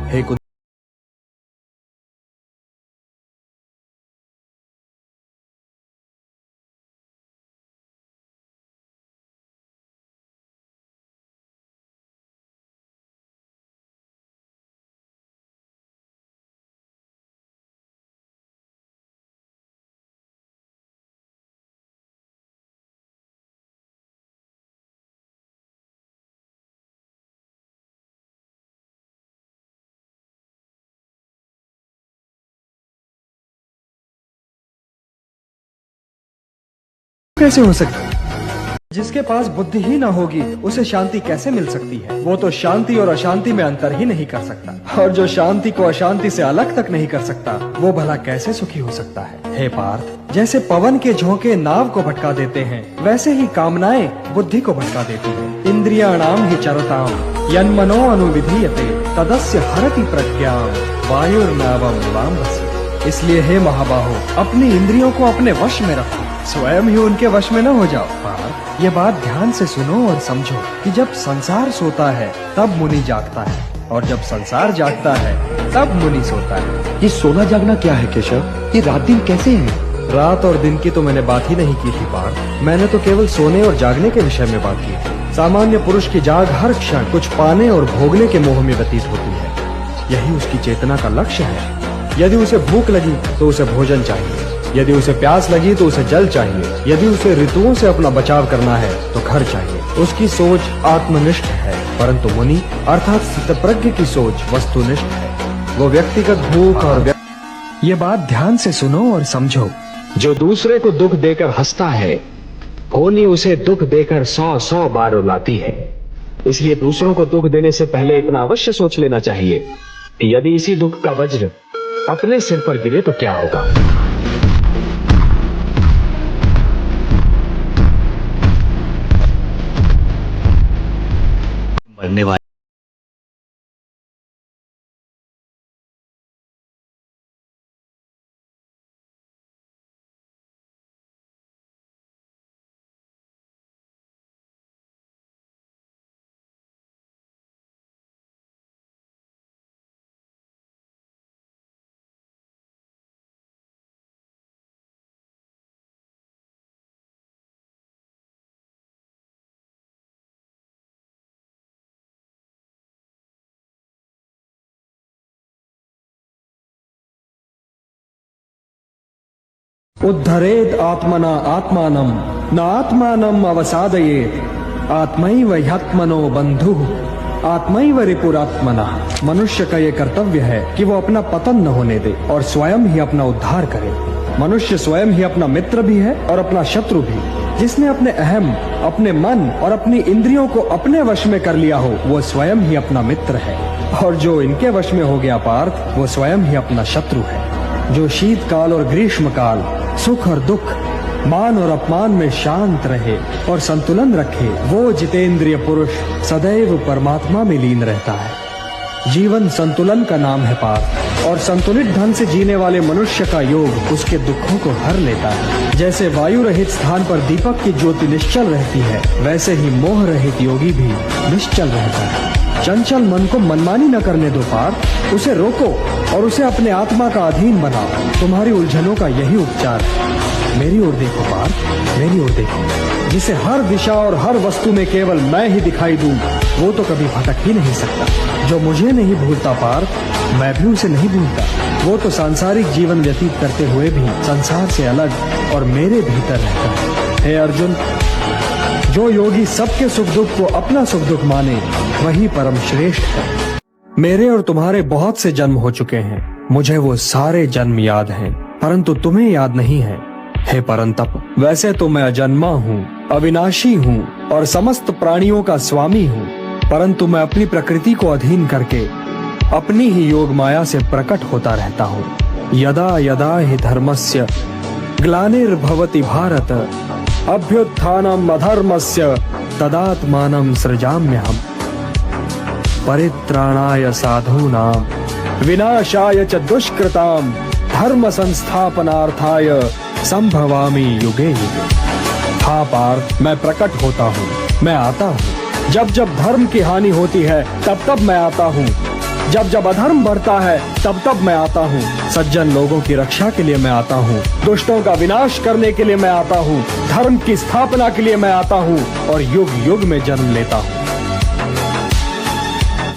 हे कैसे हो सकता? जिसके पास बुद्धि ही ना होगी उसे शांति कैसे मिल सकती है? वो तो शांति और अशांति में अंतर ही नहीं कर सकता, और जो शांति को अशांति से अलग तक नहीं कर सकता वो भला कैसे सुखी हो सकता है? हे पार्थ, जैसे पवन के झोंके नाव को भटका देते हैं, वैसे ही कामनाएं बुद्धि को भटका देती हैं। इंद्रियाणाम हि चरताम यन्मनो अनुविधीयते तदस्य हरति प्रज्ञाम वायुर्नावम वाम्भसि। इसलिए हे महाबाहो, अपनी इंद्रियों को अपने वश में रखो, स्वयं ही उनके वश में न हो जाओ। पार्थ, ये बात ध्यान से सुनो और समझो कि जब संसार सोता है तब मुनि जागता है, और जब संसार जागता है तब मुनि सोता है। ये सोना जागना क्या है केशव? ये रात दिन कैसे है? रात और दिन की तो मैंने बात ही नहीं की थी पार्थ, मैंने तो केवल सोने और जागने के विषय में बात की थी। सामान्य पुरुष की जाग हर क्षण कुछ पाने और भोगने के मोह में व्यतीत होती है। यही उसकी चेतना का लक्ष्य है। यदि उसे भूख लगी तो उसे भोजन चाहिए, यदि उसे प्यास लगी तो उसे जल चाहिए, यदि उसे ऋतुओं से अपना बचाव करना है तो घर चाहिए। उसकी सोच आत्मनिष्ठ है, परंतु मुनि अर्थात स्थितप्रज्ञ की सोच वस्तुनिष्ठ है। वो व्यक्तिगत भूख और ये बात ध्यान से सुनो और समझो। जो दूसरे को दुख देकर हंसता है, होनी उसे दुख देकर 100 बार रुलाती है। इसलिए दूसरों को दुख देने से पहले इतना अवश्य सोच लेना चाहिए, यदि इसी दुख का वज्र अपने सिर पर गिरे तो क्या होगा। मरने वाले उद्धरेत आत्मना आत्मानम न आत्मानम अवसादयेत आत्मैव ह्यात्मनो बंधुः आत्मैव रिपुरात्मना। मनुष्य का ये कर्तव्य है कि वो अपना पतन न होने दे और स्वयं ही अपना उद्धार करे। मनुष्य स्वयं ही अपना मित्र भी है और अपना शत्रु भी। जिसने अपने अहम, अपने मन और अपनी इंद्रियों को अपने वश में कर लिया हो वो स्वयं ही अपना मित्र है, और जो इनके वश में हो गया पार्थ, वो स्वयं ही अपना शत्रु है। जो शीतकाल और ग्रीष्म काल, सुख और दुख, मान और अपमान में शांत रहे और संतुलन रखे, वो जितेंद्रिय पुरुष सदैव परमात्मा में लीन रहता है। जीवन संतुलन का नाम है पार्थ, और संतुलित ढंग से जीने वाले मनुष्य का योग उसके दुखों को हर लेता है। जैसे वायु रहित स्थान पर दीपक की ज्योति निश्चल रहती है, वैसे ही मोह रहित योगी भी निश्चल रहता है। चंचल मन को मनमानी न करने दो पार्थ, उसे रोको और उसे अपने आत्मा का अधीन बनाओ। तुम्हारी उलझनों का यही उपचार है। मेरी ओर देखो पार्थ, मेरी ओर देखो। जिसे हर दिशा और हर वस्तु में केवल मैं ही दिखाई दूं, वो तो कभी भटक ही नहीं सकता। जो मुझे नहीं भूलता पार्थ, मैं भी उसे नहीं भूलता। वो तो सांसारिक जीवन व्यतीत करते हुए भी संसार से अलग और मेरे भीतर रहता है। हे अर्जुन, जो योगी सबके सुख दुख को अपना सुख दुख माने, वही परम श्रेष्ठ है। मेरे और तुम्हारे बहुत से जन्म हो चुके हैं, मुझे वो सारे जन्म याद हैं, परंतु तुम्हें याद नहीं है। हे परंतप, वैसे तो मैं अजन्मा हूँ, अविनाशी हूँ और समस्त प्राणियों का स्वामी हूँ, परंतु मैं अपनी प्रकृति को अधीन करके अपनी ही योग माया से प्रकट होता रहता हूँ। यदा यदा हि धर्मस्य ग्लानिर्भवति भारत अभ्युत्थानम् अधर्मस्य तदात्मानं सृजाम्यहम् परित्राणाय साधूनां विनाशाय च दुष्कृतां धर्म संस्थापनार्थाय संभवामि युगे युगे। हाँ पार्थ, मैं प्रकट होता हूँ, मैं आता हूँ। जब जब धर्म की हानि होती है तब तब मैं आता हूँ, जब जब अधर्म बढ़ता है तब तब मैं आता हूँ। सज्जन लोगों की रक्षा के लिए मैं आता हूँ, दुष्टों का विनाश करने के लिए मैं आता हूँ, धर्म की स्थापना के लिए मैं आता हूँ और युग युग में जन्म लेता हूँ।